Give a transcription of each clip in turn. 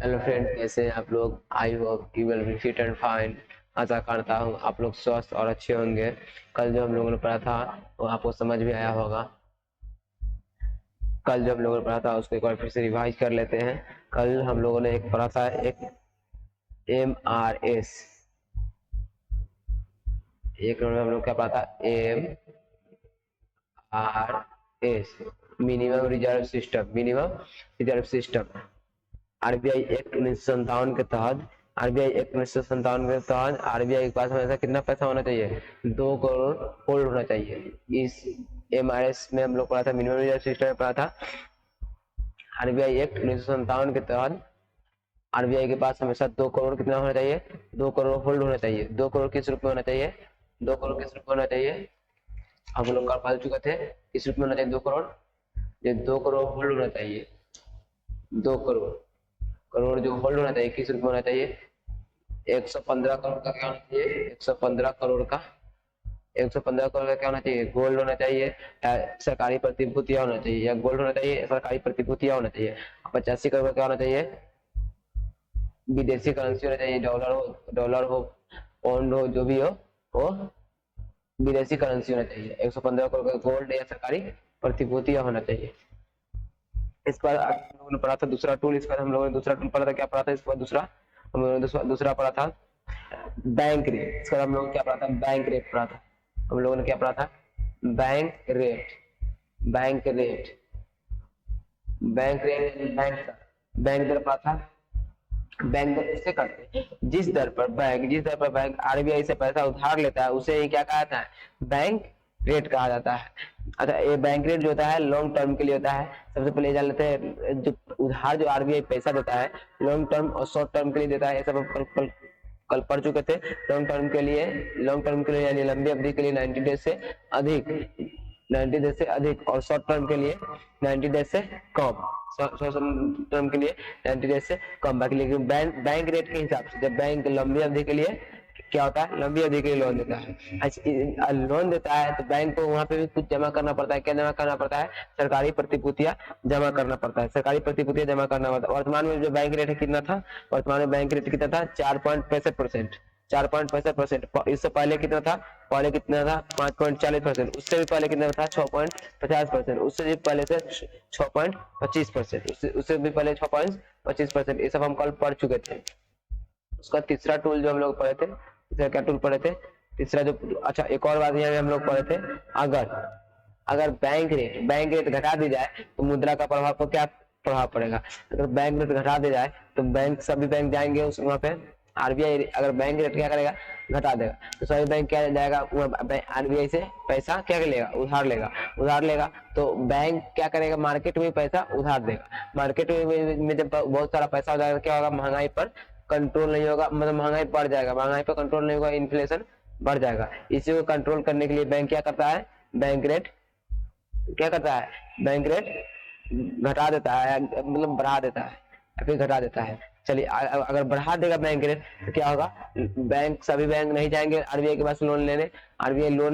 Hello friend, कैसे हैं आप लोग। I hope you will be fit and fine. आशा करता हूँ आप लोग स्वस्थ और अच्छे होंगे। कल जो हम लोगों ने पढ़ा था वो आपको समझ भी आया होगा। कल जो हम लोगों ने पढ़ा था उसको एक बार फिर से रिवाइज कर लेते हैं। कल हम लोगों ने एक पढ़ा था, एक MRS। एक नंबर में हम लोग क्या पढ़ा था, MRS, minimum reserve system. Minimum reserve system RBI act 1957 के तहत। आरबीआई एक्ट 1957 के तहत आरबीआई के पास हमेशा कितना पैसा होना चाहिए, 2 करोड़ होल्ड होना चाहिए। इस MRS में हम लोग पढ़ा था, मिनिमम रिजर्व सिस्टम में पढ़ा था। आरबीआई एक्ट 1957 के तहत आरबीआई के पास हमेशा 2 करोड़ कितना होना चाहिए, 2 करोड़ होल्ड होना चाहिए। 2 करोड़ किस रूप में होना चाहिए, 2 करोड़ किस रूप में होना चाहिए, हम लोग कल पढ़ चुके थे। किस रूप में होना चाहिए 2 करोड़, ये 2 करोड़ होल्ड होना चाहिए। 2 करोड़ करोड़ जो होल्ड होना चाहिए किस रूप में होना चाहिए, 115 करोड़ का क्या होना चाहिए, 115 करोड़ का, 115 करोड़ का क्या होना चाहिए, गोल्ड होना चाहिए, सरकारी प्रतिभूतियां होना चाहिए, या गोल्ड होना चाहिए, सरकारी प्रतिभूतियां होना चाहिए। 85 करोड़ का क्या होना चाहिए, विदेशी करेंसी होना चाहिए। डॉलर हो पाउंड हो जो भी हो, वो विदेशी करेंसी होना चाहिए। 115 करोड़ का गोल्ड या सरकारी प्रतिभूतियां होना चाहिए। इस पर हम लोगों ने पढ़ा था दूसरा टूल। इस पर हम लोगों ने दूसरा टूल पढ़ा था, क्या पढ़ा था इस पर, दूसरा हम लोगों ने दूसरा पढ़ा था बैंक रेट। इसका हम लोग क्या पढ़ा था, बैंक रेट पढ़ा था। हम लोगों ने क्या पढ़ा था, bank rate. Bank rate, bank rate, bank दर पढ़ा था। बैंक दर किससे करते हैं, जिस दर पर बैंक आरबीआई से पैसा उधार लेता है उसे ही क्या कहा जाता है, बैंक रेट कहा जाता है। अच्छा, ये बैंक रेट जो होता है लॉन्ग टर्म के लिए होता है। सबसे पहले जान लेते हैं जो उधार जो आरबीआई पैसा देता है, लॉन्ग टर्म और शॉर्ट टर्म के लिए देता है। ये सब कल पढ़ चुके थे। लॉन्ग टर्म के लिए यानी लंबी अवधि के लिए 90 डेज से अधिक, 90 डेज से अधिक, और शॉर्ट टर्म के लिए 90 डेज से कम। शॉर्ट टर्म के लिए 90 डेज से कम। बाकी लेकिन बैंक रेट के हिसाब से जब बैंक लंबी अवधि के लिए क्या होता है, लंबी अवधि के लिए लोन देता है। अच्छा, लोन देता है तो बैंक को वहां पे भी कुछ जमा करना पड़ता है। क्या जमा करना पड़ता है, सरकारी प्रतिभूतियां जमा करना पड़ता है। सरकारी प्रतिभूतियां जमा करना पड़ता है। वर्तमान में जो बैंक रेट है कितना था, वर्तमान में बैंक रेट कितना था, 4.65%। 4.65%। इससे पहले कितना था, पहले कितना था 5.40%। उससे भी पहले कितना था 6.50%। उससे भी पहले से 6.25%। उससे भी पहले 6.25%। ये सब हम कल पढ़ चुके थे। उसका तीसरा टूल जो हम लोग पढ़े थे, तीसरा क्या टूल पढ़े थे, तीसरा जो, अच्छा एक और बात यहाँ पे हम लोग पढ़े थे, अगर अगर बैंक रेट घटा दी जाए तो मुद्रा का प्रभाव को क्या प्रभाव पड़ेगा। अगर बैंक रेट घटा दी जाए तो बैंक, सभी बैंक जाएंगे उस वहां पे। आरबीआई अगर बैंक रेट क्या करेगा, घटा देगा, तो सभी बैंक क्या जाएगा, आरबीआई से पैसा क्या लेगा, उधार लेगा। तो बैंक क्या करेगा, मार्केट में पैसा उधार देगा। मार्केट में जब बहुत सारा पैसा हो जाएगा क्या होगा, महंगाई पर कंट्रोल नहीं होगा, मतलब महंगाई बढ़ जाएगा, महंगाई पर कंट्रोल नहीं होगा, इन्फ्लेशन बढ़ जाएगा। इसी को कंट्रोल करने के लिए बैंक क्या करता है, बैंक रेट क्या करता है, बैंक रेट घटा देता है, मतलब बढ़ा देता है या फिर घटा देता है। चलिए, अगर बढ़ा देगा बैंक रेट तो क्या होगा, सभी बैंक नहीं जाएंगे आरबीआई के पास लोन लेने। आरबीआई लोन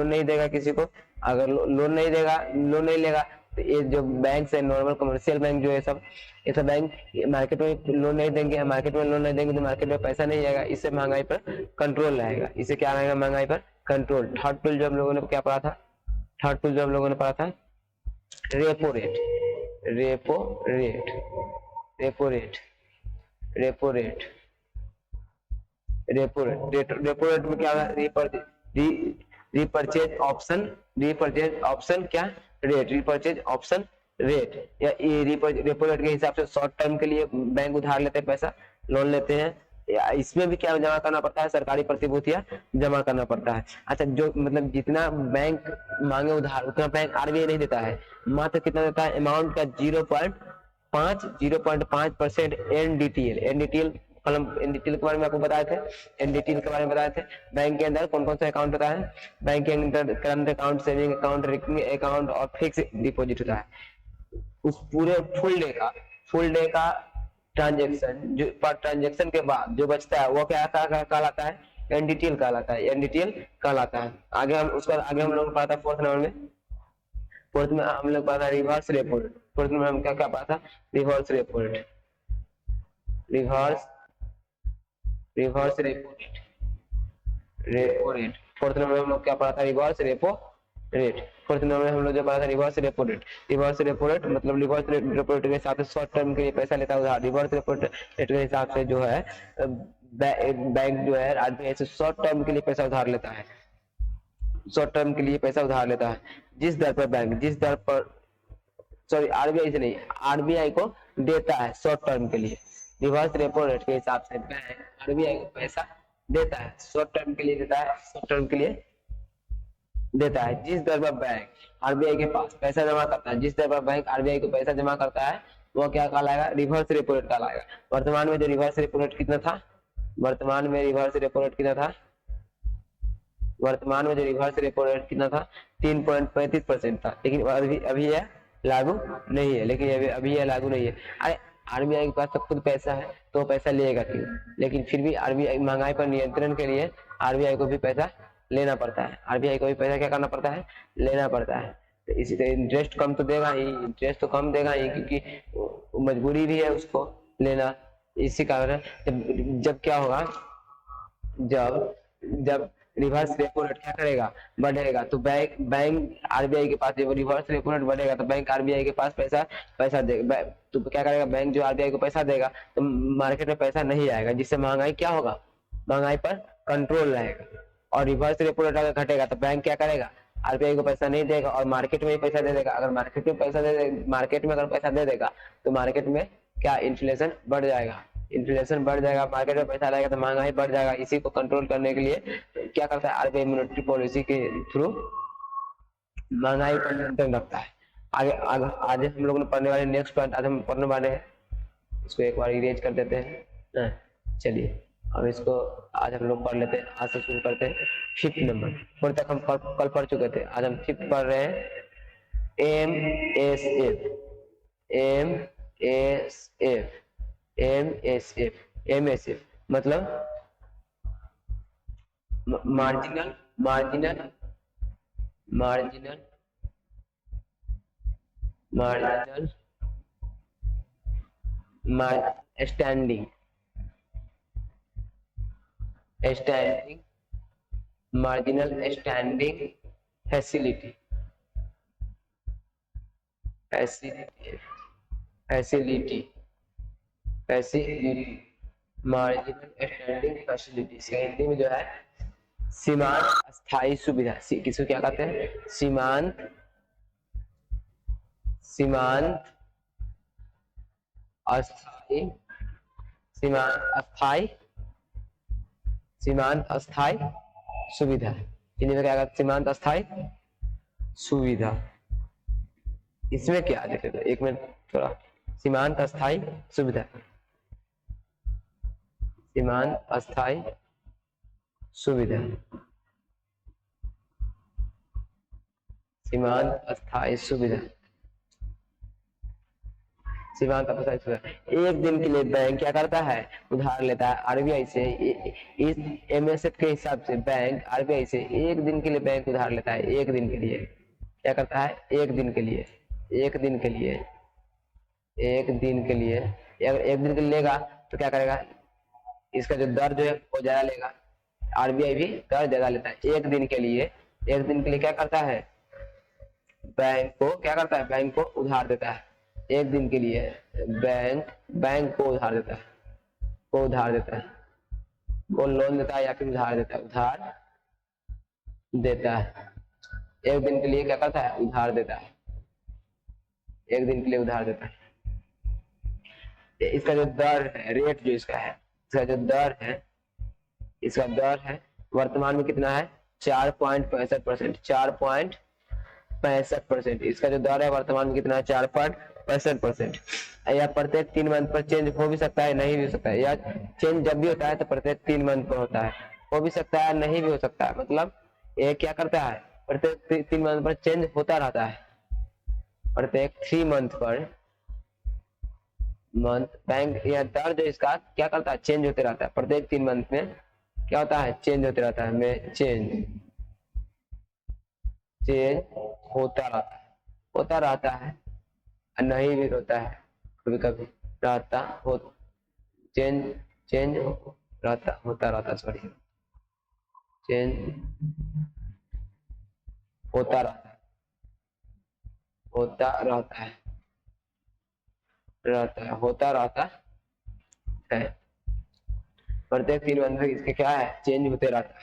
नहीं देगा किसी को। अगर लोन नहीं देगा, लोन नहीं लेगा, तो ये जो बैंक है नॉर्मल कमर्शियल बैंक जो है सब, ये सब बैंक मार्केट में लोन नहीं देंगे। मार्केट में लोन नहीं देंगे तो मार्केट में पैसा नहीं आएगा। इससे महंगाई पर कंट्रोल रहेगा। इससे क्या रहेगा, महंगाई पर कंट्रोल। थर्ड टूल जो हम लोगों ने क्या पढ़ा था, थर्ड टूल जो हम लोगों ने पढ़ा था, repo rate. Repo rate, repo rate, repo rate, repo rate में क्या होगा, रिपर्चेज ऑप्शन, रिपर्चेज ऑप्शन क्या रेट, रिपर्चेज ऑप्शन रेट। या रेपो रेट के हिसाब से शॉर्ट टर्म के लिए बैंक उधार लेते हैं, पैसा लोन लेते हैं। इसमें भी क्या जमा करना पड़ता है, सरकारी प्रतिभूतियां जमा करना पड़ता है। अच्छा, जो मतलब जितना बैंक मांगे उधार उतना बैंक आरबीआई नहीं देता है, मात्र कितना देता है, अमाउंट का 0.5% एनडीटीएल। एनडीटीएल के बारे में आपको बताए थे, एनडीटीएल के बारे में बताए थे। बैंक के अंदर कौन कौन सा अकाउंट होता है, बैंक के अंदर current account, saving account, recurring account और फिक्स डिपॉजिट होता है। उस पूरे फुल डे का ट्रांजेक्शन, जो पर ट्रांजेक्शन के बाद जो बचता है वो क्या कहलाता है, एनडीटीएल कहलाता है, एनडीटीएल कहलाता है। आगे हम उसका आगे हम लोग पढ़ा था फोर्थ नंबर में। फोर्थ में हम लोग पढ़ा था रिवर्स रेपो रेट। फोर्थ में हम क्या क्या पढ़ा था, reverse repo rate. Reverse reverse repo rate. Fourth number में हम लोग क्या पढ़ा था, reverse repo rate. Fourth number में हम लोग जो पढ़ा था reverse repo rate. Reverse repo rate मतलब रिवर्स रेपो रेट के हिसाब से शॉर्ट टर्म के लिए पैसा लेता है उधार। रिवर्स रेपो रेट के हिसाब से जो है बैंक जो है आरबीआई से शॉर्ट टर्म के लिए पैसा उधार लेता है, शॉर्ट टर्म के लिए पैसा उधार लेता है। जिस दर पर बैंक, जिस दर पर, सॉरी आरबीआई से नहीं, आरबीआई को देता है शॉर्ट टर्म के लिए। रिवर्स रेपो रेट के हिसाब से बैंक आरबीआई को पैसा देता है, शॉर्ट टर्म के लिए देता है, शॉर्ट टर्म के लिए देता है। जिस दर पर बैंक आरबीआई के पास पैसा जमा करता है, जिस दर पर बैंक आरबीआई को पैसा जमा करता है वो क्या कहलाएगा, रिवर्स रेपो रेट कहलाएगा। वर्तमान में जो रिवर्स रेपो रेट कितना था, वर्तमान में रिवर्स रेपो रेट कितना था, वर्तमान में जो रिवर्स रेपो रेट कितना था 3.35% था। लेकिन अभी अभी यह लागू नहीं है, लेकिन अभी यह लागू नहीं है। अरे आरबीआई के पास तो खुद पैसा है तो पैसा लेगा क्यों, लेकिन फिर भी आरबीआई महंगाई पर नियंत्रण के लिए आरबीआई को भी पैसा लेना पड़ता है, आरबीआई को भी पैसा क्या करना पड़ता है, लेना पड़ता है। तो इसी तरह इंटरेस्ट कम तो देगा ही, इंटरेस्ट तो कम देगा ही, क्योंकि मजबूरी भी है उसको लेना। इसी कारण जब क्या होगा, जब जब रिवर्स रेपो रेट क्या करेगा, बढ़ेगा, तो बैंक आरबीआई के पास, जब रिवर्स रेपो रेट बढ़ेगा तो बैंक आरबीआई के पास पैसा देगा। तो क्या करेगा, बैंक जो आरबीआई को पैसा देगा तो मार्केट में पैसा नहीं आएगा, जिससे महंगाई क्या होगा, महंगाई पर कंट्रोल रहेगा। और रिवर्स रेपो रेट अगर घटेगा तो बैंक क्या करेगा, आरबीआई को पैसा नहीं देगा और मार्केट में ही पैसा दे देगा। अगर मार्केट में पैसा दे दे, मार्केट में अगर पैसा दे देगा तो मार्केट में क्या, इन्फ्लेशन बढ़ जाएगा, इन्फ्लेशन बढ़ जाएगा, मार्केट में पैसा आएगा तो महंगाई बढ़ जाएगा। इसी को कंट्रोल करने के लिए क्या करता है आरबीआई, मॉनेटरी पॉलिसी के थ्रू महंगाई पर नियंत्रण रखता है। आगे आगे आज हम लोग ने पढ़ने वाले नेक्स्ट पॉइंट आज हम पढ़ने वाले हैं, इसको एक बार इरेज कर देते हैं। चलिए अब इसको आज हम लोग पढ़ लेते हैं, आज से शुरू करते हैं फिफ्थ नंबर। फोर्थ तक हम कल पढ़ चुके थे, आज हम फिफ्थ पढ़ रहे हैं। एम एस एफ मतलब marginal marginal marginal marginal standing marginal standing facility marginal standing facility Hindi में जो है सीमांत अस्थायी सुविधा। किसको क्या कहते हैं, सीमांत अस्थायी सीमांत अस्थायी सुविधा। हिंदी में क्या कहते हैं, सीमांत अस्थायी सुविधा। इसमें क्या देख लेते, एक मिनट थोड़ा, सीमांत अस्थायी सुविधा, सीमांत अस्थायी सुविधा, सीमांत अस्थायी सुविधा, सीमांत अस्थायी सुविधा। एक दिन के लिए बैंक क्या करता है, उधार लेता है आरबीआई से। इस एमएसएफ के हिसाब से बैंक आरबीआई से एक दिन के लिए बैंक उधार लेता है, एक दिन के लिए क्या करता है, एक दिन के लिए अगर एक दिन के लिए लेगा तो क्या करेगा, इसका जो दर जो है वो ज्यादा लेगा, आरबीआई भी दर ज्यादा लेता है। एक दिन के लिए क्या करता है, बैंक को उधार देता है। एक दिन के लिए बैंक को उधार देता है, वो लोन देता है या फिर उधार देता है। एक दिन के लिए क्या करता है, उधार देता है, एक दिन के लिए उधार देता है। इसका जो दर है, रेट जो इसका है, इसका जो दर है वर्तमान में कितना है, 4.65%। 4.65% इसका जो दर है वर्तमान में कितना है, 4.65%। या प्रत्येक 3 मंथ पर चेंज हो भी सकता है, नहीं भी हो सकता है, या चेंज जब भी होता है तो प्रत्येक 3 मंथ पर होता है, हो भी सकता है, नहीं भी हो सकता है। मतलब ये क्या करता है, प्रत्येक 3 मंथ पर चेंज होता रहता है, प्रत्येक 3 मंथ पर बैंक या दर जो इसका क्या करता है, चेंज होते रहता है। प्रत्येक 3 मंथ में क्या होता है, चेंज होते रहता है, चेंज होता रहता है, नहीं भी होता है, कभी कभी चेंज चेंज होता रहता, सॉरी, चेंज होता रहता है, होता रहता है, होता रहता है। प्रत्येक 3 महीने इसके क्या है, चेंज होते रहता है।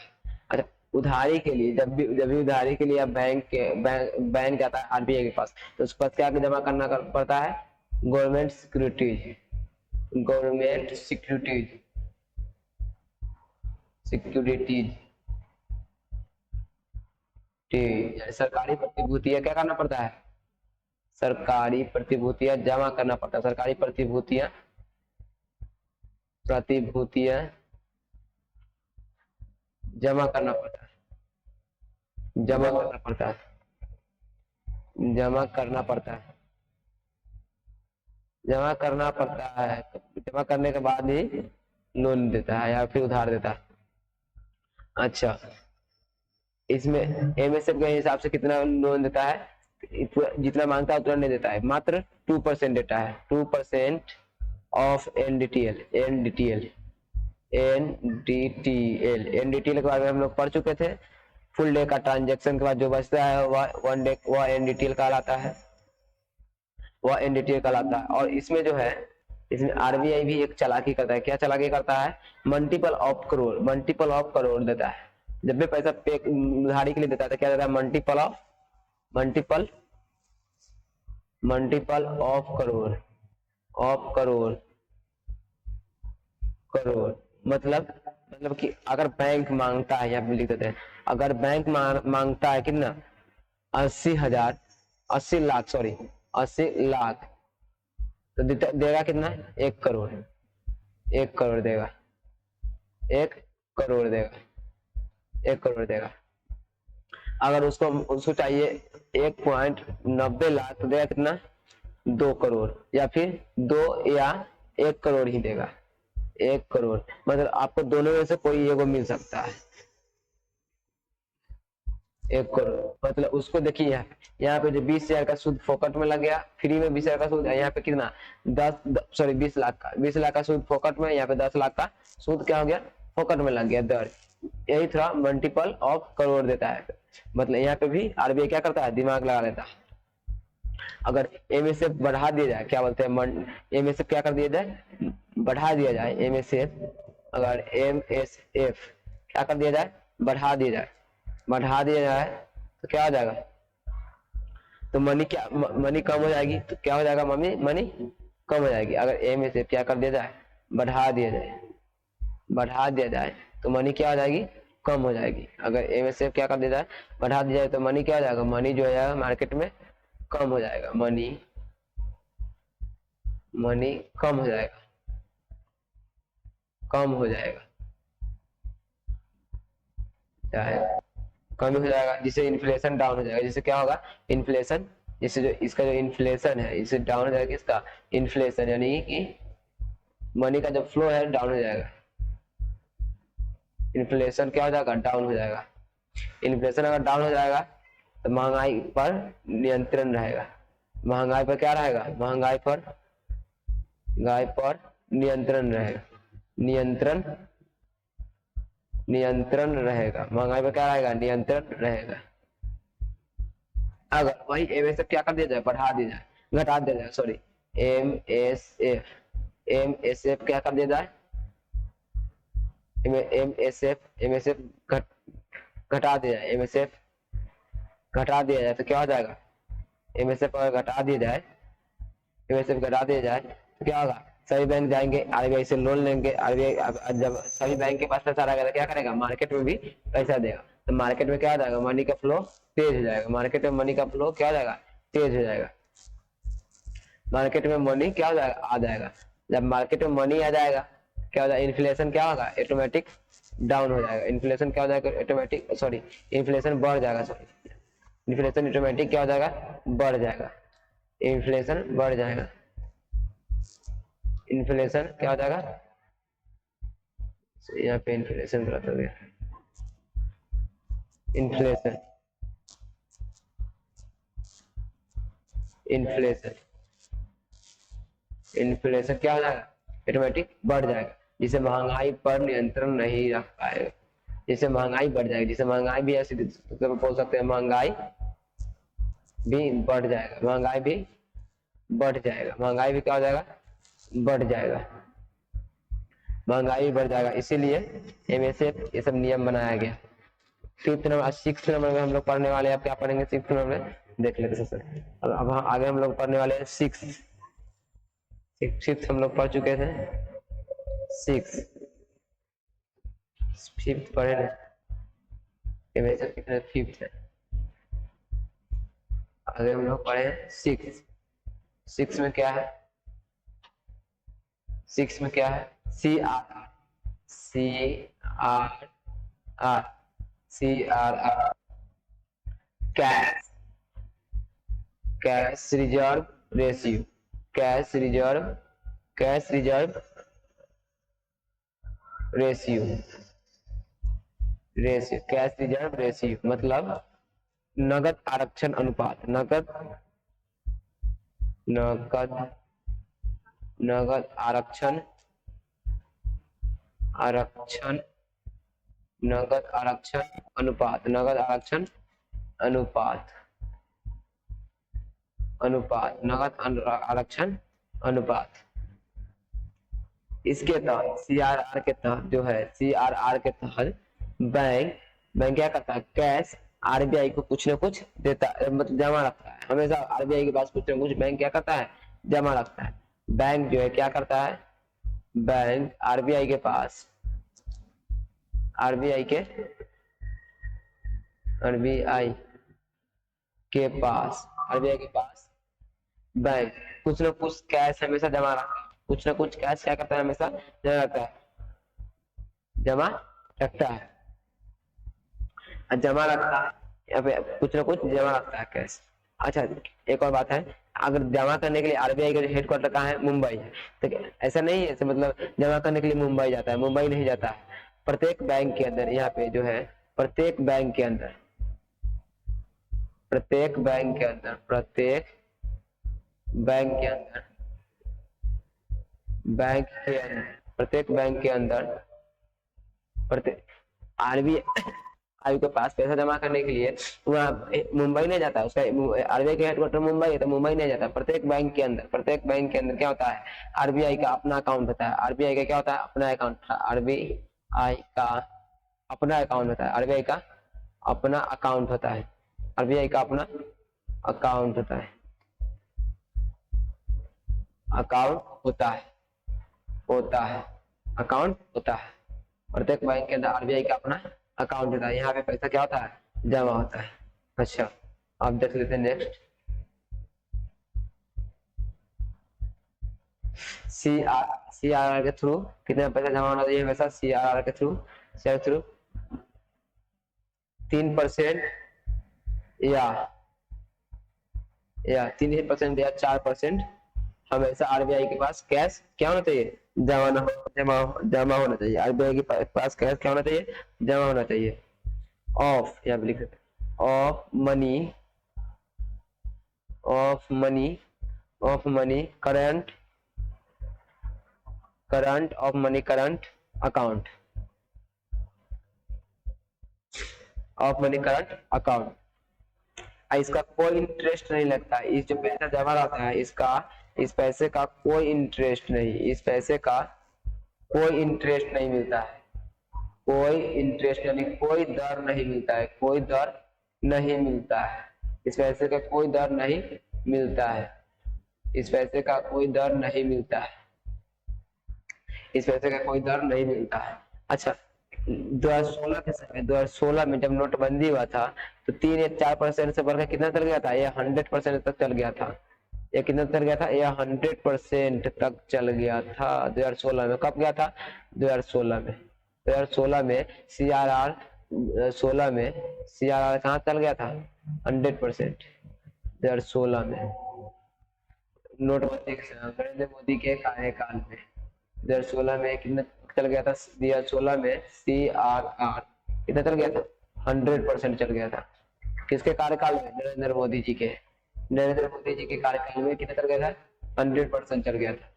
अच्छा, उधारी के लिए जब भी उधारी के लिए आप बैंक जाता है आरबीआई के पास, तो उसके पास क्या जमा करना पड़ता है, government securities, government securities, securities, सरकारी प्रतिभूतियां क्या करना पड़ता है, सरकारी प्रतिभूतियां जमा करना पड़ता है, सरकारी प्रतिभूतियां जमा करना पड़ता है, जमा करना पड़ता है, जमा करना पड़ता है, जमा करना पड़ता है। जमा करने के बाद ही लोन देता है या फिर उधार देता है। अच्छा, इसमें एमएसएफ के हिसाब से कितना लोन देता है, जितना मांगता है उतना नहीं देता है, मात्र 2% देता है, 2% ऑफ एनडीटीएल। एनडीटीएल के बारे में हम लोग पढ़ चुके थे। फुल डे का ट्रांजेक्शन के बाद जो बचता है वह 1 डे, वह एनडीटीएल कहलाता है, वह एनडीटीएल कहलाता है। और इसमें जो है, इसमें आरबीआई भी एक चालाकी करता है। क्या चालाकी करता है, मल्टीपल ऑफ करोड़ देता है। जब भी पैसा पे उधारी के लिए देता है तो क्या देता है, मल्टीपल ऑफ करोड़। मतलब कि अगर बैंक मांगता है, यहाँ पे लिख देते हैं, अगर बैंक मांगता है कितना, 80,000, 80 लाख, तो देगा कितना, 1 करोड़, 1 करोड़ देगा, 1 करोड़ देगा, 1 करोड़ देगा। अगर उसको चाहिए 1.90 लाख, तो देगा कितना, 2 करोड़, या फिर 2 या 1 करोड़ ही देगा, 1 करोड़। मतलब आपको दोनों में से कोई एगो मिल सकता है, 1 करोड़। मतलब उसको देखिए, यहाँ पे जो 20,000 का सूद फोकट में लग गया, फ्री में 20,000 का सूद, यहाँ पे कितना, 20 लाख का, 20 लाख का सूद फोकट में, यहाँ पे 10 लाख का सूद क्या हो गया, फोकट में लग गया दर। यही थोड़ा मल्टीपल ऑफ करोड़ देता है। मतलब यहाँ पे भी आरबीआई क्या करता है, दिमाग लगा लेता है। अगर एमएसएफ बढ़ा दिया जाए, क्या बोलते हैं, एमएसएफ क्या कर दिया जाए, बढ़ा दिया जाए, एमएसएफ, अगर एमएसएफ क्या कर दिया जाए, बढ़ा दिया जाए तो क्या हो जाएगा, तो मनी कम हो जाएगी, तो क्या हो जाएगा, मनी कम हो जाएगी। अगर एमएसएफ क्या कर दिया जाए, बढ़ा दिया जाए तो मनी क्या हो जाएगी, कम हो जाएगी। अगर एमएसएफ क्या कर दिया जाए, बढ़ा दिया जाए, तो मनी क्या हो जाएगा, मनी जो है मार्केट में कम हो जाएगा, मनी कम हो जाएगा, चाहे कम हो जाएगा, जिससे इन्फ्लेशन डाउन हो जाएगा। जिससे क्या होगा, इन्फ्लेशन, जिससे जो इसका जो इन्फ्लेशन है, इससे डाउन हो जाएगा, इसका इन्फ्लेशन, यानी कि मनी का जो फ्लो है डाउन हो जाएगा। इन्फ्लेशन क्या हो जाएगा, डाउन हो जाएगा। इन्फ्लेशन अगर डाउन हो जाएगा तो महंगाई पर नियंत्रण रहेगा। महंगाई पर क्या रहेगा, महंगाई पर नियंत्रण रहेगा, नियंत्रण रहेगा। महंगाई पर क्या रहेगा, नियंत्रण रहेगा। अगर वही एमएसएफ क्या कर दिया जाए, बढ़ा दिया जाए, घटा दिया जाए, सॉरी, एमएसएफ क्या कर दिया जाए, एमएसएफ घटा दिया जाए, एमएसएफ घटा दिया जाए तो क्या हो जाएगा, एमएसएफ अगर घटा दिया जाए, तो क्या होगा, सभी बैंक जाएंगे आरबीआई से लोन लेंगे। आरबीआई जब सभी बैंक के पास पैसा रहेगा तो क्या करेगा, मार्केट में भी पैसा देगा। तो मार्केट में क्या हो जाएगा, मनी का फ्लो तेज हो जाएगा। मार्केट में मनी का फ्लो क्या हो जाएगा, तेज हो जाएगा। मार्केट में मनी क्या हो जाएगा, आ जाएगा। जब मार्केट में मनी आ जाएगा, क्या हो जाएगा, इन्फ्लेशन क्या होगा, ऑटोमेटिक डाउन हो जाएगा। इन्फ्लेशन क्या हो जाएगा, ऑटोमेटिक, सॉरी, इन्फ्लेशन बढ़ जाएगा, सॉरी, इन्फ्लेशन ऑटोमेटिक क्या हो जाएगा, बढ़ जाएगा। इन्फ्लेशन बढ़ जाएगा, इन्फ्लेशन क्या हो जाएगा, यहाँ पे इन्फ्लेशन गलत हो गया, इन्फ्लेशन इन्फ्लेशन क्या हो जाएगा, ऑटोमेटिक बढ़ जाएगा, जिससे महंगाई पर नियंत्रण नहीं रख पाएगा, जिससे महंगाई बढ़ जाएगी, जिससे महंगाई भी ऐसे बोल सकते हैं महंगाई भी बढ़ जाएगा, महंगाई भी बढ़ जाएगा, महंगाई भी क्या हो जाएगा, बढ़ जाएगा, महंगाई भी बढ़ जाएगा। इसीलिए एमएसएफ ये सब नियम बनाया गया। फिफ्थ नंबर, सिक्स नंबर में हम लोग पढ़ने वाले हैं, अब क्या पढ़ेंगे सिक्स नंबर में, देख लेते हैं। अब आगे हम लोग पढ़ने वाले हैं सिक्स, फिफ्थ हम लोग पढ़ चुके थे, सिक्स, फिफ्थ पढ़े ना, एमएसएफ कितने, फिफ्थ है। आगे हम लोग पढ़े सिक्स, सिक्स में क्या है, सिक्स में क्या है, C R R, C R R, C R R, cash, cash reserve ratio, cash reserve, cash reserve ratio, ratio, cash reserve ratio मतलब नगद आरक्षण अनुपात, नगद, नगद, नगद आरक्षण, आरक्षण, नगद आरक्षण अनुपात, नगद आरक्षण अनुपात, अनुपात, नगद आरक्षण अनुपात। इसके तहत सीआरआर के तहत जो है, सीआरआर के तहत बैंक, बैंक क्या करता है, कैश आरबीआई को कुछ ना कुछ देता है, मतलब जमा रखता है, हमेशा आरबीआई के पास कुछ ना कुछ बैंक क्या करता है, जमा रखता है। बैंक जो है क्या करता है, बैंक आरबीआई के पास, आरबीआई के, आरबीआई के पास, आरबीआई के पास बैंक कुछ ना कुछ कैश हमेशा जमा रखता है, कुछ ना कुछ कैश क्या करता है, हमेशा जमा रखता है, जमा रखता है, जमा रखता है, यहाँ पे कुछ ना कुछ जमा रखता है कैश। अच्छा एक और बात है, अगर जमा करने के लिए आरबीआई का हेडक्वार्टर कहाँ है, मुंबई है, तो ऐसा नहीं है मतलब जमा करने के लिए मुंबई जाता है, मुंबई नहीं जाता है। प्रत्येक बैंक के अंदर यहाँ पे जो है, प्रत्येक बैंक के अंदर, प्रत्येक बैंक के अंदर, प्रत्येक बैंक के अंदर, बैंक के अंदर, प्रत्येक बैंक के अंदर, प्रत्येक आरबीआई के पास पैसा जमा करने के लिए वहाँ मुंबई नहीं जाता, उसका आरबीआई का हेडक्वार्टर मुंबई है तो मुंबई नहीं जाता। प्रत्येक बैंक के अंदर, प्रत्येक बैंक के अंदर क्या होता है, आरबीआई का अपना अकाउंट होता है, आरबीआई का क्या होता है, अपना अकाउंट, आरबीआई का अपना अकाउंट होता है, आरबीआई का अपना अकाउंट होता है, आरबीआई का अपना अकाउंट होता है, अकाउंट होता है, होता है, अकाउंट होता है। प्रत्येक बैंक के अंदर आरबीआई का अपना अकाउंट होता है, यहाँ पे पैसा क्या होता है, जमा होता है। अच्छा अब देख लेते हैं नेक्स्ट, सीआरआर के थ्रू कितना पैसा जमा होना चाहिए हमेशा, सीआरआर के थ्रू, शेयर थ्रू 3% या 3% या 4% हमेशा आरबीआई के पास कैश क्या होना चाहिए, जमा होना चाहिए, आरबीआई के पास कैश क्या होना चाहिए, जमा होना चाहिए। ऑफ, यहाँ पे लिख सकते, of money, of money, of money current, current of money current account, of money current account. इसका कोई इंटरेस्ट नहीं लगता, इस जो पैसा जमा रहता है इसका, इस पैसे का कोई इंटरेस्ट नहीं, इस पैसे का कोई इंटरेस्ट नहीं मिलता है, कोई इंटरेस्ट यानी कोई दर नहीं मिलता है, कोई दर नहीं मिलता है, इस पैसे का कोई दर नहीं मिलता है, इस पैसे का कोई दर नहीं मिलता है, इस पैसे का कोई दर नहीं मिलता है। अच्छा 2016 के समय, 2016 में जब नोटबंदी हुआ था तो 3 या 4% से बढ़कर कितना चल गया था, ये 100% तक चल गया था, ये कितना चल गया था, ये 100% तक चल गया था 2016 में। कब गया था, 2016 में, 2016 में सीआरआर, 16 में सीआरआर कहाँ चल गया था, 100% 2016 में, नोटबंदी के समय नरेंद्र मोदी के कार्यकाल में 2016 में कितना चल गया था, 2016 में सीआरआर कितना चल गया था, 100% चल गया था। किसके कार्यकाल में, नरेंद्र मोदी जी के, नरेंद्र मोदी जी के कार्यकाल में कितना चल गया था, 100% चल गया था।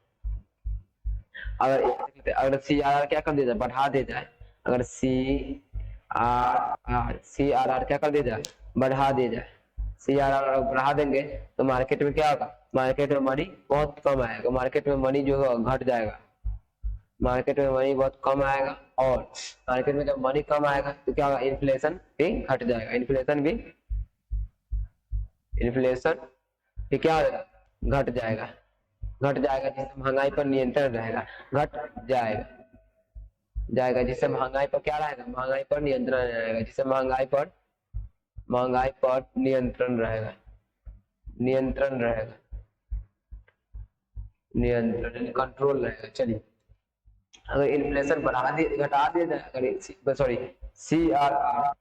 अगर सी आर आर क्या कर दिया जाए, बढ़ा दिया जाए, अगर सी आर आर क्या कर दिया जाए, बढ़ा दिया जाए, सी आर आर बढ़ा देंगे तो मार्केट में क्या होगा, मार्केट में मनी बहुत कम आएगा, मार्केट में मनी जो है घट जाएगा, मार्केट में मनी बहुत कम आएगा, और मार्केट में जब मनी कम आएगा तो क्या होगा, इन्फ्लेशन भी घट जाएगा, इन्फ्लेशन क्या होगा, घट जाएगा, जिससे महंगाई पर नियंत्रण रहेगा, घट जाएगा जिससे महंगाई पर क्या रहेगा, महंगाई पर नियंत्रण रहेगा, जिससे महंगाई पर नियंत्रण रहेगा, कंट्रोल रहेगा। चलिए, अगर इन्फ्लेशन बढ़ा दिए घटा दिया जाए, अगर सॉरी सी आर आर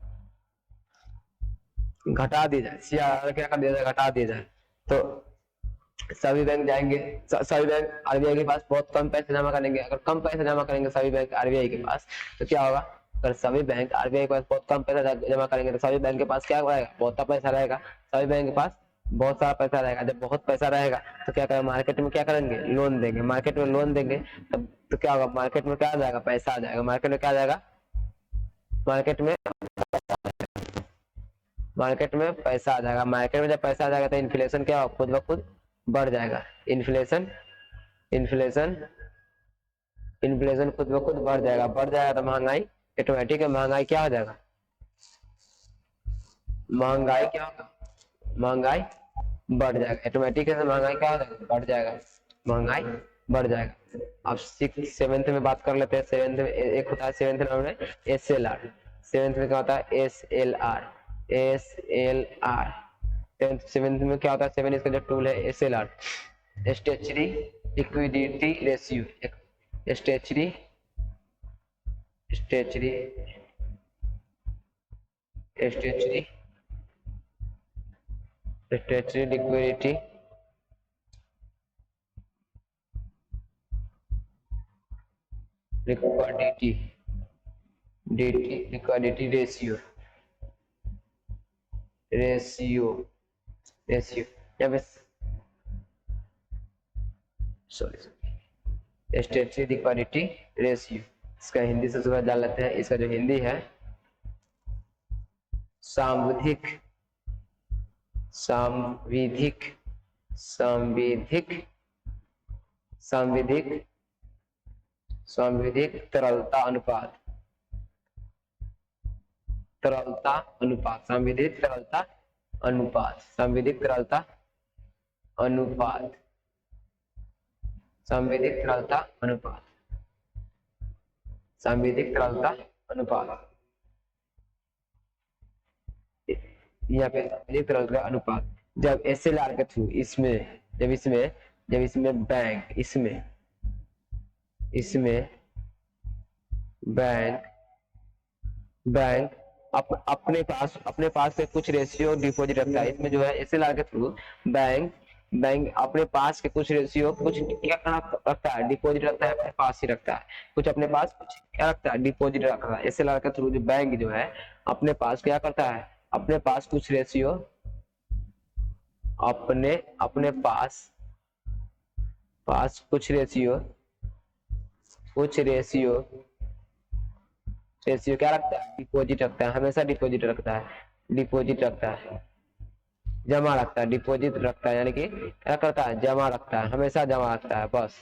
घटा दिया जाए, सी आर आर क्या कर दिया जाए, घटा दिया जाए, तो सभी बैंक जाएंगे, सभी बैंक आरबीआई के पास बहुत कम पैसे जमा करेंगे, अगर कम पैसे जमा करेंगे सभी बैंक आरबीआई के पास तो क्या होगा, अगर सभी बैंक आरबीआई के पास बहुत कम पैसा जमा करेंगे तो सभी बैंक के पास क्या रहेगा, बहुत सा पैसा रहेगा, सभी बैंक के पास बहुत सारा पैसा रहेगा, जब बहुत पैसा रहेगा तो क्या करेंगे, मार्केट में क्या करेंगे, लोन देंगे, मार्केट में लोन देंगे तब तो क्या होगा, मार्केट में क्या आ जाएगा, पैसा आ जाएगा, मार्केट में क्या आ जाएगा, मार्केट में पैसा आ जाएगा, मार्केट में जब पैसा आ जाएगा तो इन्फ्लेशन क्या होगा, खुद ब खुद बढ़ जाएगा, इन्फ्लेशन खुद ब खुद बढ़ जाएगा तो महंगाई ऑटोमेटिक है, महंगाई क्या हो जाएगा, महंगाई क्या होगा, महंगाई बढ़ जाएगा, ऑटोमेटिक है, महंगाई क्या हो जाएगा, बढ़ जाएगा, महंगाई बढ़ जाएगा। अब 7th में बात कर लेते हैं, 7th में एक होता है, 7th में SLR, 7th में क्या होता है, SLR, 7th में क्या होता है, 7 इसका जो टूल है SLR, statutory liquidity ratio, statutory liquidity ratio, यहाँ पे स्टेटरी लिक्विडिटी रेशियो, इसका हिंदी से सुबह डाल लेते हैं, इसका जो हिंदी है सांविधिक तरलता अनुपात, सांविधिक तरलता अनुपात, यहाँ पे सांविधिक तरलता अनुपात, जब SLR के थ्रू जब इसमें बैंक अपने पास से कुछ रेशियो डिपॉजिट रखता है, इसमें जो है SLR के थ्रू बैंक अपने पास के कुछ रेशियो कुछ क्या रखता है, डिपॉजिट रखता है, अपने पास ही रखता है, कुछ अपने पास कुछ क्या रखता है, डिपॉजिट रखता है। SLR के थ्रू जो बैंक जो है अपने पास क्या करता है, अपने पास कुछ रेशियो अपने पास कुछ रेशियो क्या रखता है, डिपॉजिट रखता है, हमेशा डिपॉजिट रखता है, जमा रखता है, डिपॉजिट रखता है, यानी कि क्या करता है, जमा रखता है, हमेशा जमा रखता है, बस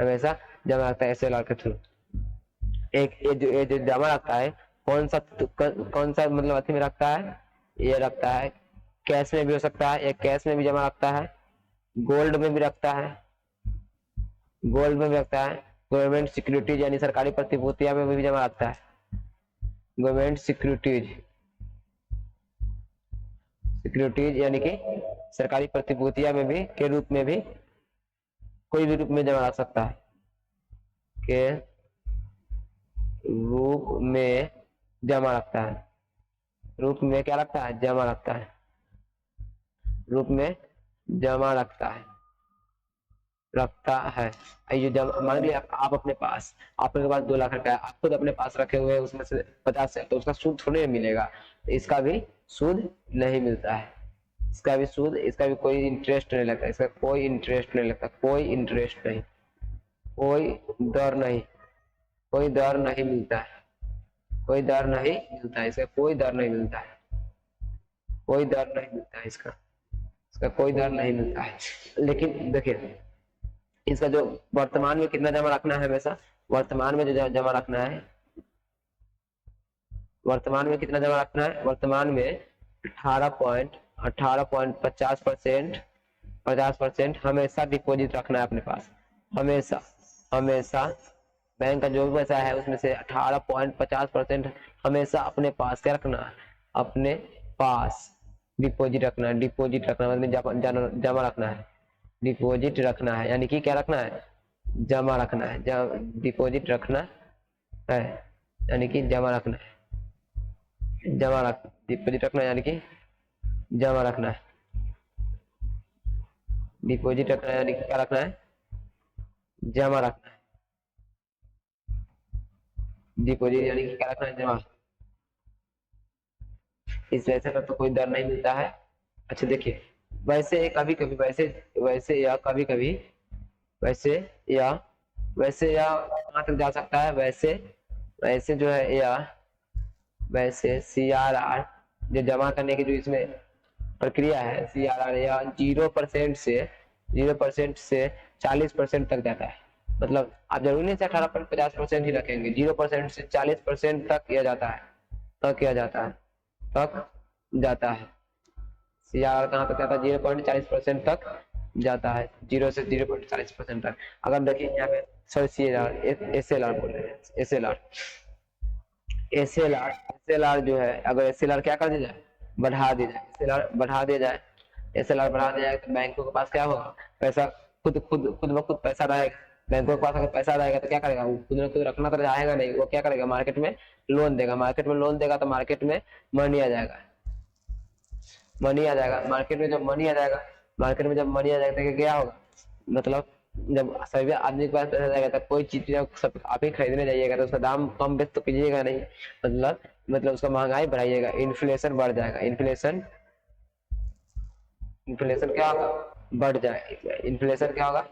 हमेशा जमा रखता है SLR के थ्रू। ये जो जमा रखता है कौन सा मतलब अति में रखता है, ये रखता है कैश में भी हो सकता है, एक कैश में भी जमा रखता है, गोल्ड में भी रखता है, गवर्नमेंट सिक्योरिटीज यानी सरकारी प्रतिभूतियां में भी जमा रखता है, गवर्नमेंट सिक्योरिटीज यानी कि सरकारी प्रतिभूतियां में भी के रूप में भी कोई भी रूप में जमा रख सकता है, के रूप में जमा रखता है, रूप में क्या रखता है, जमा रखता है, रूप में जमा रखता है। ये जब मान लीजिए आप अपने पास आपके पास 2 लाख रुपया है, आप खुद अपने पास रखे हुए हैं, उसमें से 50 है तो उसका सूद थोड़े मिलेगा, तो इसका भी सूद नहीं मिलता है, इसका भी कोई इंटरेस्ट नहीं लगता, कोई इंटरेस्ट नहीं। कोई दर नहीं, कोई दर नहीं मिलता है, कोई दर नहीं मिलता है, इसका कोई दर नहीं मिलता है, कोई दर नहीं मिलता है, इसका इसका कोई दर नहीं मिलता है। लेकिन देखिए इसका जो वर्तमान में कितना जमा रखना है, हमेशा वर्तमान में जो जमा रखना है, वर्तमान में कितना जमा रखना है, वर्तमान में 18.50% 50% हमेशा डिपॉजिट रखना है अपने पास, हमेशा हमेशा बैंक का जो भी पैसा है उसमें से 18.50% हमेशा अपने पास क्या रखना है, अपने पास डिपॉजिट रखना है, डिपॉजिट रखना मतलब जमा रखना है, डिपॉजिट रखना है, यानी कि क्या रखना है, जमा रखना है, डिपॉजिट रखना है, यानी कि जमा रखना है, जमा रख डिपॉजिट रखना है, यानी कि जमा रखना है, डिपॉजिट रखना है, यानी कि क्या रखना है, जमा रखना है, डिपॉजिट यानी कि क्या रखना है, जमा। इस वजह से तो कोई दर नहीं मिलता है। अच्छा देखिए, वैसे कभी कभी वैसे वैसे या कभी कभी वैसे या वैसे या कहाँ तक जा सकता है, वैसे वैसे जो है, या वैसे CRR जो जमा करने की जो इसमें प्रक्रिया है, CRR या 0% से 40% तक जाता है। मतलब आप जरूरी नहीं से 18.50% ही रखेंगे, 0% से 40% तक किया जाता है, तक किया जाता है, तक जाता है। CRR कहाँ तक जाता है, 0.40% तक जाता है, 0 से 0.40% तक। अगर देखिए यहाँ पे सॉरी CRR SLR बोल रहे हैं, SLR SLR SLR जो है, अगर SLR क्या कर दिया जाए, बढ़ा दिया जाए, SLR बढ़ा दिया जाए, SLR बढ़ा दिया जाए तो बैंकों के पास क्या होगा, पैसा खुद खुद खुद ब खुद पैसा रहेगा। बैंकों के पास अगर पैसा रहेगा तो क्या करेगा, वो खुद न खुद रखना तो चाहेगा नहीं, वो क्या करेगा, मार्केट में लोन देगा, मार्केट में लोन देगा तो मार्केट में मनी आ जाएगा, मनी आ जाएगा, मार्केट में जब मनी आ जाएगा, मार्केट में जब मनी आ जाएगा तो क्या होगा, मतलब जब सभी आदमी के पास पैसा जाएगा तो कोई चीज जब सब आप ही खरीदने जाइएगा तो उसका दाम कम बेच तो कीजिएगा नहीं, मतलब उसका महंगाई बढ़ाइएगा, इन्फ्लेशन बढ़ जाएगा, इन्फ्लेशन इन्फ्लेशन क्या होगा, बढ़ जाएगा, इन्फ्लेशन क्या होगा,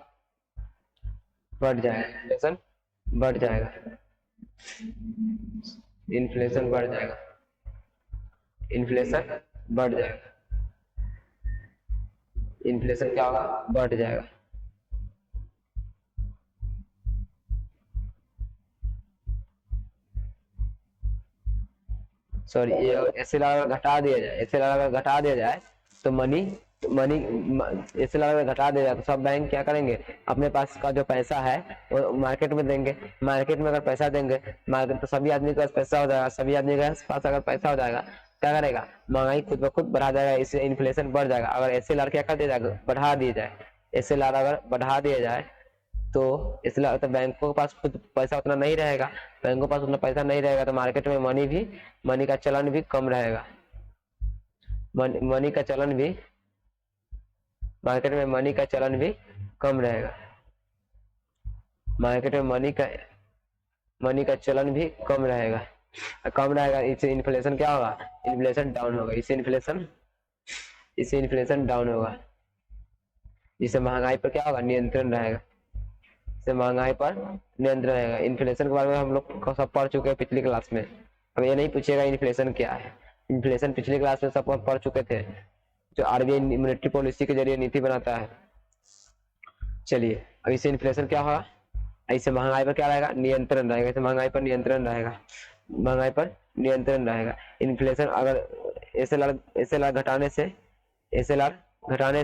बढ़ जाएगा, इन्फ्लेशन बढ़ जाएगा, इन्फ्लेशन बढ़ जाएगा, इन्फ्लेशन बढ़ जाएगा, इन्फ्लेशन क्या होगा, बढ़ जाएगा। सॉरी, SLR घटा दिया जाए, SLR अगर घटा दिया जाए तो मनी मनी SLR अगर घटा दिया जाए तो सब बैंक क्या करेंगे, अपने पास का जो पैसा है वो मार्केट में देंगे, मार्केट में अगर पैसा देंगे, मार्केट तो सभी आदमी के पास पैसा हो जाएगा, सभी आदमी के पास अगर पैसा हो जाएगा क्या करेगा, महंगाई खुद ब खुद बढ़ा जाएगा, इससे इन्फ्लेशन बढ़ जाएगा। अगर SLR क्या कर दिया जाएगा, बढ़ा दिया जाए, SLR अगर बढ़ा दिया जाए तो इसलिए तो बैंकों के पास खुद पैसा उतना नहीं रहेगा, बैंकों के पास उतना पैसा नहीं रहेगा तो मार्केट में मनी का चलन भी कम रहेगा, मनी का चलन भी मार्केट में मनी का चलन भी कम रहेगा, मार्केट में मनी का चलन भी कम रहेगा, कम रहेगा, इससे इन्फ्लेशन क्या होगा, इन्फ्लेशन डाउन होगा, इससे इन्फ्लेशन डाउन होगा, जिससे महंगाई पर क्या होगा, नियंत्रण रहेगा, से महंगाई पर नियंत्रण रहेगा। इन्फ्लेशन के बारे में हम लोग सब पढ़ चुके हैं पिछली क्लास में, अब ये नहीं पूछेगा इन्फ्लेशन क्या है, इन्फ्लेशन पिछली क्लास में सब पढ़ चुके थे, जो RBI मॉनेटरी पॉलिसी के जरिए नीति बनाता है। चलिए अब इससे इन्फ्लेशन क्या होगा, इससे महंगाई पर क्या रहेगा, नियंत्रण रहेगा, इससे महंगाई पर नियंत्रण रहेगा, महंगाई पर नियंत्रण रहेगा। इन्फ्लेशन अगर SLR घटाने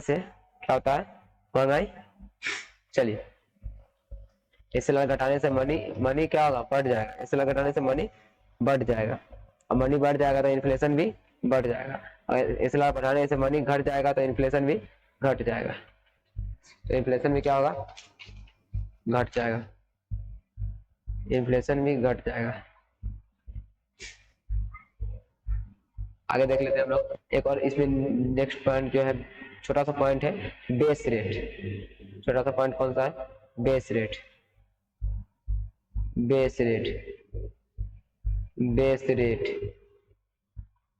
से क्या होता है, महंगाई, चलिए SLR घटाने से मनी क्या होगा, बढ़ जाएगा, SLR घटाने से मनी बढ़ जाएगा, और मनी बढ़ जाएगा तो इन्फ्लेशन भी बढ़ जाएगा, अगर SLR बढ़ाने से मनी घट जाएगा तो इन्फ्लेशन भी घट जाएगा, तो इन्फ्लेशन भी क्या होगा, घट जाएगा, इन्फ्लेशन भी घट जाएगा। आगे देख लेते हैं हम लोग एक और, इसमें नेक्स्ट पॉइंट जो है छोटा सा पॉइंट है, बेस रेट, छोटा सा पॉइंट कौन सा है, base rate, base rate, base rate,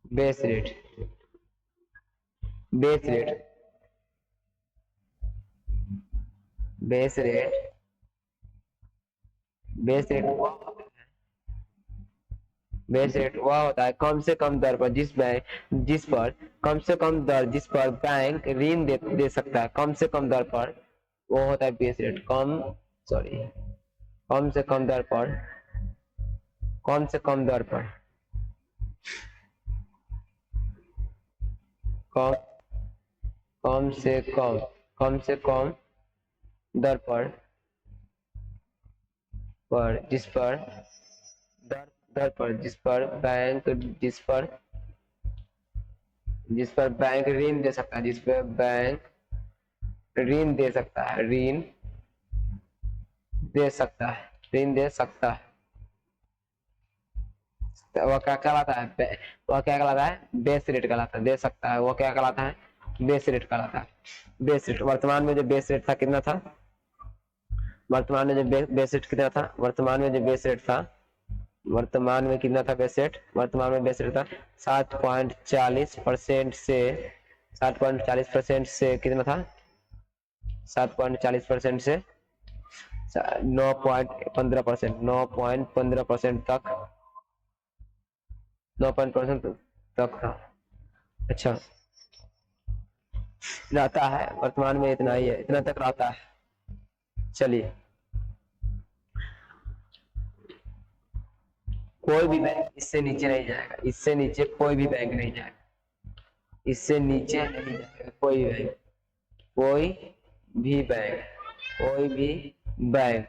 base rate, base rate, base rate, base rate वह होता है, बेस रेट वह होता है कम से कम दर पर जिस पर कम से कम दर जिस पर बैंक ऋण दे सकता है, कम से कम दर पर वो होता है बेस रेट। कम से कम दर पर, कम से कम दर पर, कम से कम दर पर जिस पर दर पर जिस पर बैंक ऋण दे सकता है, जिस पर बैंक ऋण दे सकता है, ऋण दे सकता है तो वह क्या कहलाता है? वह क्या कहलाता है? बेस रेट कहलाता है। दे सकता है, वह क्या कहलाता है? बेस रेट कहलाता है। बेस रेट वर्तमान में जो बेस रेट था कितना था? वर्तमान में जो बेस रेट कितना था? वर्तमान में जो बेस रेट था, वर्तमान में कितना था बेस रेट? वर्तमान में बेस रेट था 7.40% से 7.40% से कितना था? 7.40% से 9.15%, 9.15% तक, 9% तक था। अच्छा रहता है, वर्तमान में इतना ही है, इतना तक रहता है। चलिए, कोई भी बैंक इससे नीचे नहीं जाएगा, इससे नीचे कोई भी बैंक नहीं जाएगा, इससे नीचे नहीं जाएगा कोई बैंक, कोई भी बैंक, कोई भी बैंक,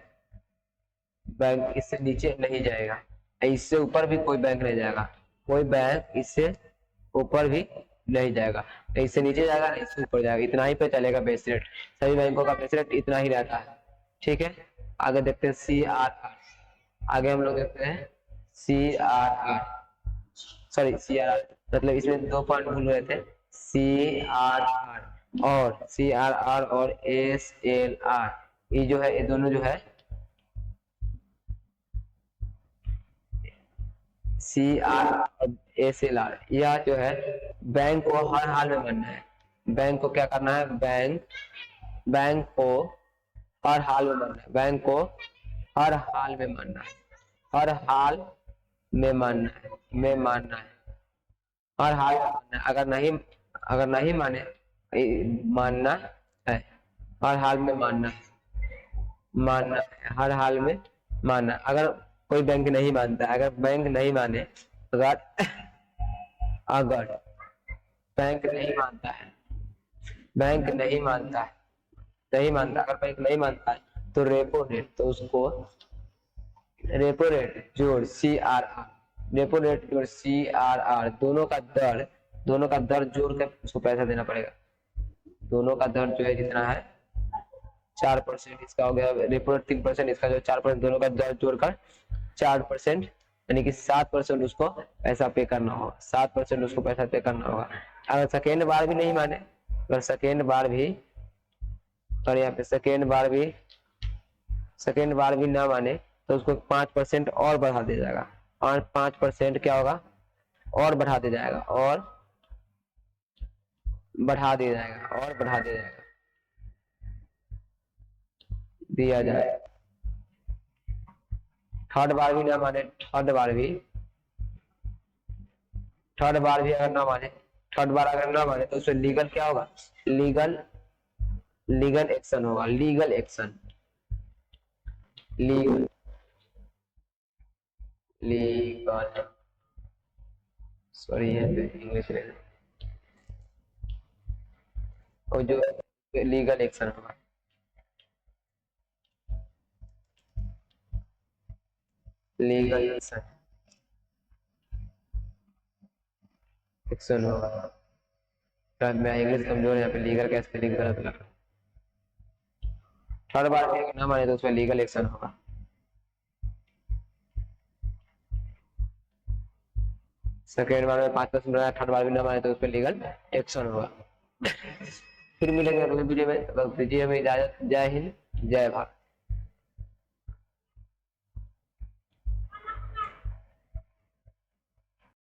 बैंक इससे नीचे नहीं जाएगा। इससे ऊपर भी कोई बैंक नहीं जाएगा, कोई बैंक इससे ऊपर भी नहीं जाएगा, इससे नीचे जाएगा ना इससे ऊपर जाएगा, इतना ही पे चलेगा बेस रेट। सभी बैंकों का बेस रेट इतना ही रहता है। ठीक है, आगे देखते हैं CRR। आगे हम लोग देखते हैं CRR, सॉरी CRR मतलब इसमें 2 पॉइंट भूल रहे थे। CRR और SLR, ये जो है, ये दोनों जो है CRR और SLR, यह जो है बैंक को हर हाल में मानना है। बैंक को क्या करना है? बैंक को हर हाल में मानना है, बैंक को हर हाल में मानना है, हर हाल में मानना है, हर हाल में मानना है। अगर नहीं माने, मानना है, हर हाल में मानना है, हर हाल में मानना। अगर कोई बैंक नहीं मानता, अगर बैंक नहीं माने, अगर बैंक नहीं मानता है, अगर बैंक नहीं मानता है तो रेपो रेट, तो उसको रेपो रेट जोड़ CRR, रेपो रेट जोड़ CRR, दोनों का दर जोड़ कर उसको पैसा देना पड़ेगा। दोनों का दर जो है जितना है 4%, इसका हो गया रेपो रेट 3%, इसका जो 4%, दोनों का दर जोड़कर 4%, यानी कि 7% उसको पैसा पे करना होगा, 7% उसको पैसा पे करना होगा। अगर सेकेंड बार भी नहीं माने, अगर सेकेंड बार भी, और यहाँ पे सेकेंड बार भी ना माने तो उसको 5% और बढ़ा दिया जाएगा, और 5% क्या होगा? और बढ़ा दिया जाएगा, और बढ़ा दिया जाएगा, दिया जाए। थर्ड बार भी ना माने, थर्ड बार अगर ना माने तो उसमें लीगल क्या होगा? लीगल एक्शन होगा, लीगल सॉरी इंग्लिश में, और जो लीगल एक्शन होगा, लीगल एक्शन होगा। शायद मैं इंग्लिश कमजोर है, यहाँ पे लीगल का स्पेलिंग गलत लगा। थर्ड बार भी अगर ना माने तो उसमें लीगल एक्शन होगा। सेकेंड बार में 5% बढ़ाया, थर्ड बार भी ना माने तो उसमें लीगल एक्शन होगा। फिर मिलेंगे अगले वीडियो में, तब तक दीजिए हमें इजाजत। जय हिंद, जय भारत।